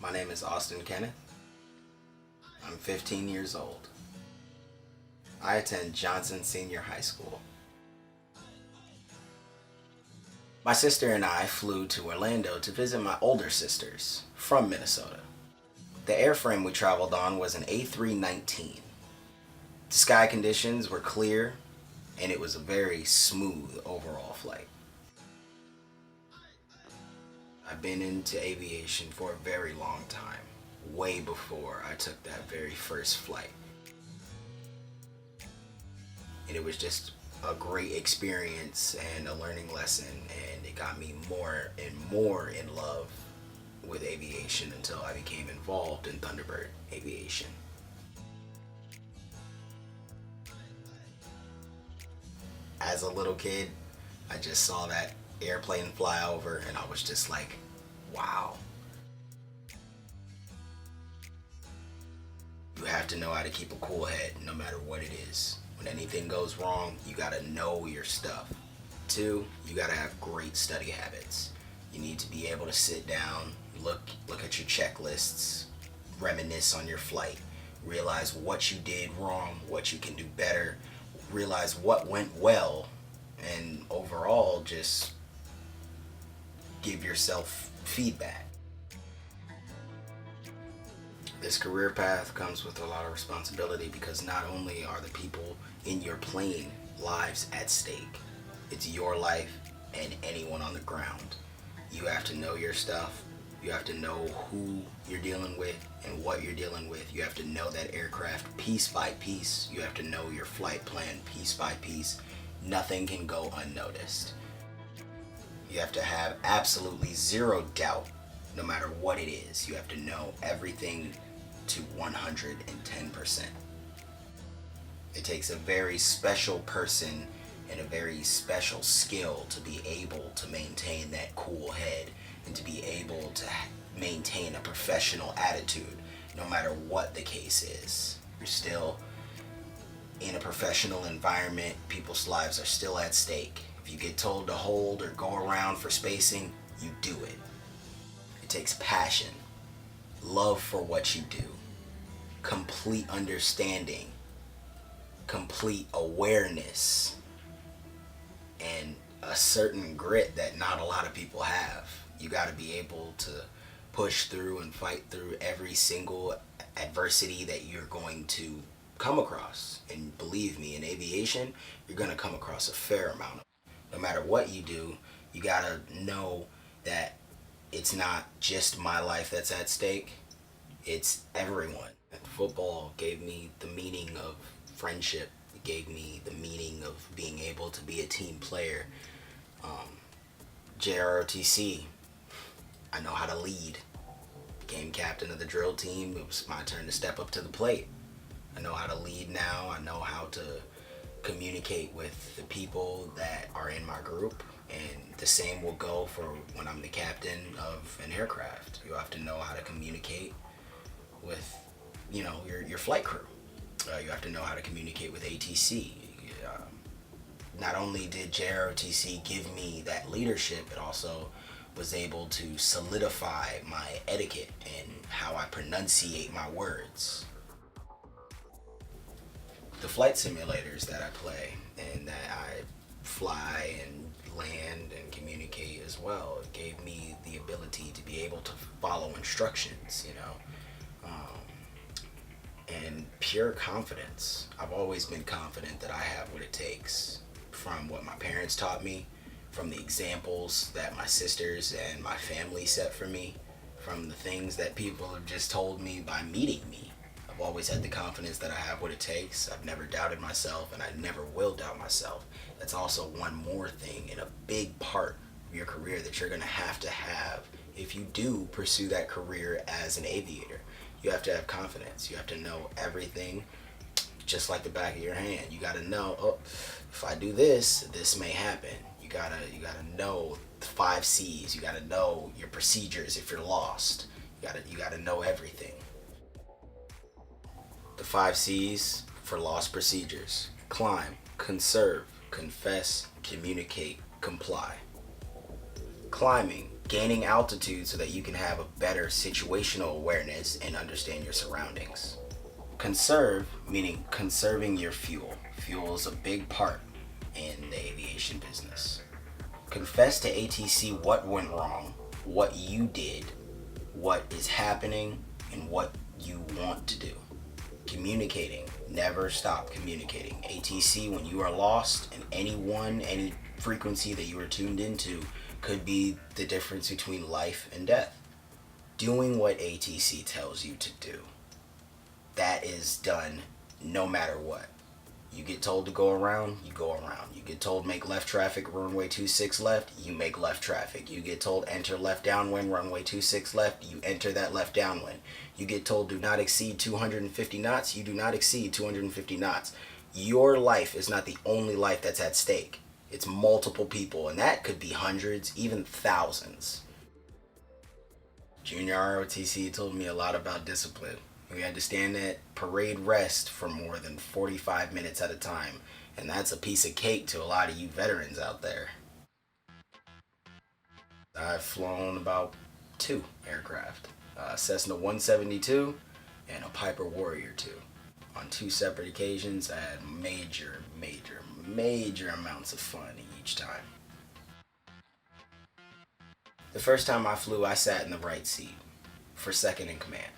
My name is Austin Kenneth. I'm 15 years old. I attend Johnson Senior High School. My sister and I flew to Orlando to visit my older sisters from Minnesota. The airframe we traveled on was an A319. The sky conditions were clear and it was a very smooth overall flight. I've been into aviation for a very long time, way before I took that very first flight. And it was just a great experience and a learning lesson, and it got me more and more in love with aviation until I became involved in Thunderbird Aviation. As a little kid, I just saw that airplane fly over and I was just like, wow. You have to know how to keep a cool head no matter what it is. When anything goes wrong, you gotta know your stuff. Two, you gotta have great study habits. You need to be able to sit down, look at your checklists, reminisce on your flight, realize what you did wrong, what you can do better, realize what went well, and overall just give yourself feedback. This career path comes with a lot of responsibility because not only are the people in your plane lives at stake, it's your life and anyone on the ground. You have to know your stuff. You have to know who you're dealing with and what you're dealing with. You have to know that aircraft piece by piece. You have to know your flight plan piece by piece. Nothing can go unnoticed. You have to have absolutely zero doubt no matter what it is. You have to know everything to 110%. It takes a very special person and a very special skill to be able to maintain that cool head and to be able to maintain a professional attitude no matter what the case is. You're still in a professional environment. People's lives are still at stake. If you get told to hold or go around for spacing, you do it. It takes passion, love for what you do, complete understanding, complete awareness, and a certain grit that not a lot of people have. You got to be able to push through and fight through every single adversity that you're going to come across. And believe me, in aviation, you're going to come across a fair amount of it. No matter what you do, you got to know that it's not just my life that's at stake, it's everyone. And football gave me the meaning of friendship. It gave me the meaning of being able to be a team player. JROTC, I know how to lead. Became captain of the drill team. It was my turn to step up to the plate. I know how to lead now. I know how to communicate with the people that are in my group, and the same will go for when I'm the captain of an aircraft. You have to know how to communicate with, your flight crew. You have to know how to communicate with ATC. Not only did JROTC give me that leadership, it also was able to solidify my etiquette and how I pronunciate my words. The flight simulators that I play and that I fly and land and communicate as well, it gave me the ability to be able to follow instructions, and pure confidence. I've always been confident that I have what it takes, from what my parents taught me, from the examples that my sisters and my family set for me, from the things that people have just told me by meeting me. I've always had the confidence that I have what it takes. I've never doubted myself, and I never will doubt myself. That's also one more thing and a big part of your career that you're going to have if you do pursue that career as an aviator. You have to have confidence. You have to know everything just like the back of your hand. You got to know, if I do this, this may happen. You gotta know the 5 C's. You gotta know your procedures if you're lost. You gotta know everything. The 5 C's for lost procedures: climb, conserve, confess, communicate, comply. Climbing Gaining altitude so that you can have a better situational awareness and understand your surroundings. Conserve, meaning conserving your fuel. Fuel is a big part in the aviation business. Confess to ATC what went wrong, what you did, what is happening, and what you want to do. Communicating. Never stop communicating. ATC, when you are lost, and any frequency that you are tuned into could be the difference between life and death. Doing what ATC tells you to do. That is done no matter what. You get told to go around, you go around. You get told make left traffic, runway 26 left, you make left traffic. You get told enter left downwind, runway 26 left, you enter that left downwind. You get told do not exceed 250 knots, you do not exceed 250 knots. Your life is not the only life that's at stake. It's multiple people, and that could be hundreds, even thousands. Junior ROTC told me a lot about discipline. We had to stand at parade rest for more than 45 minutes at a time, and that's a piece of cake to a lot of you veterans out there. I've flown about 2 aircraft, a Cessna 172 and a Piper Warrior 2. On 2 separate occasions, I had major amounts of fun each time. The first time I flew, I sat in the right seat for second in command.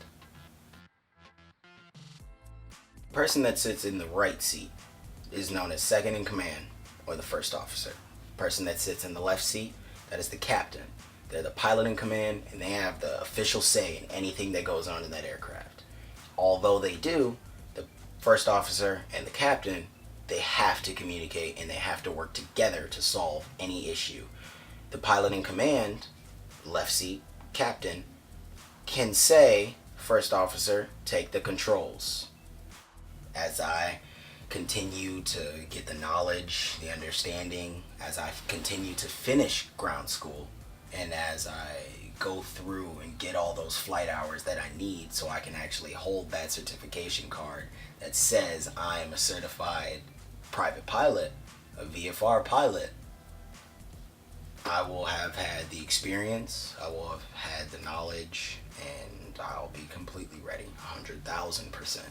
The person that sits in the right seat is known as second in command or the first officer. The person that sits in the left seat, that is the captain. They're the pilot in command, and they have the official say in anything that goes on in that aircraft. Although they do, the first officer and the captain, they have to communicate and they have to work together to solve any issue. The pilot in command, left seat, captain, can say, first officer, take the controls. As I continue to get the knowledge, the understanding, as I continue to finish ground school, and as I go through and get all those flight hours that I need so I can actually hold that certification card that says I am a certified private pilot, a VFR pilot, I will have had the experience, I will have had the knowledge, and I'll be completely ready, 100,000%.